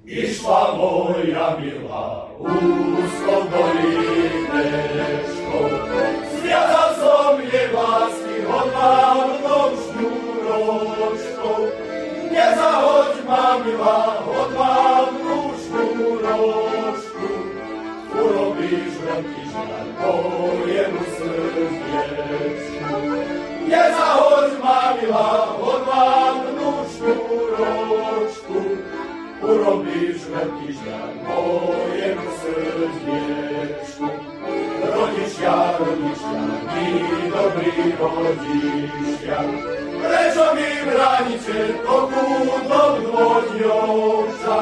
Išla moja milá úzkou dolinečkou, zviazal som jej vlásky odvážnou šnúročkou. Nezahoď ma, milá, odvážnu šnúročku, urobíš veľký žiaľ mojemu srdiečku. Nezahoď ma, milá, odvážnu šnúročku, urobíš veľký žiaľ mojemu srdiečku. Rodičia, my dobrí rodičia, prečo mi bránite to chudom dvojďovča?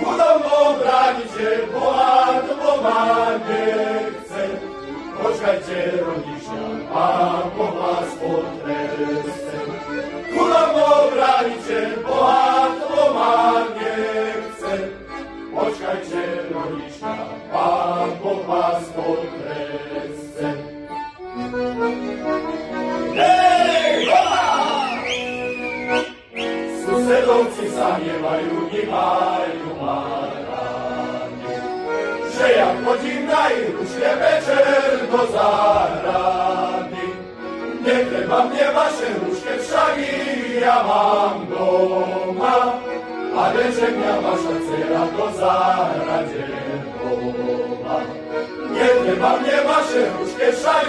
Chudobnou bránite, bohatstvo ma nechce. Počkajte, rodičia, Pán Boh vás potreste. Chudobnou bránite, bohatstvo ma nechce. Počkajte, rodičia, Pán Boh vás potreste. Hej, hola! Susedovci sa hnevajú, nemajú ma rádi, že ja chodím na ich ručne večer do záhrady. Netreba mne vaše ručke, však ja mám doma, a večer mňa vaša dcera do záhrade doma. Netreba mne vaše ručke, však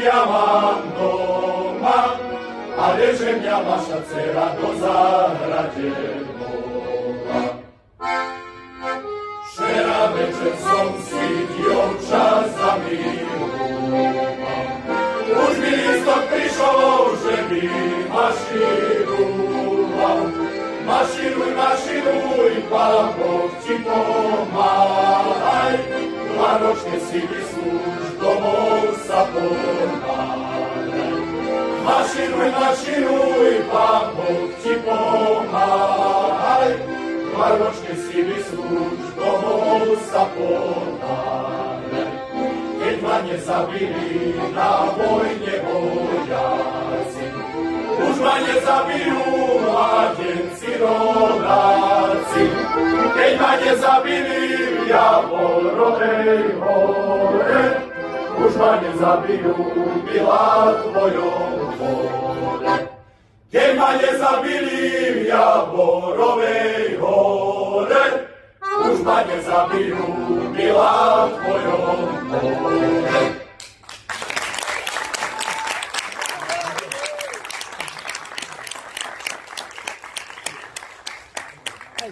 ja mám doma, a večer mňa vaša dcera do záhrade doma. Včera večer som si dievča zamiloval, už mi lístok prišol, že by ma široval. Maširuj, maširuj, Pán Boh ti pomáhaj, Vánočne si vyslúž, domov sa pomáhaj. Maširuj, maširuj, Pán Boh ti pomáhaj, Vánočne si vyslúž, domov sa pomáhaj. Keď ma nezabili na vojne vojaci, už ma nezabijú mládenci rodáci. Keď ma nezabili v Javorovej hore, už ma nezabijú v Tvojom hore. Keď ma nezabili v Javorovej hore, už ma nezabijú v Tvojom hore. Hey,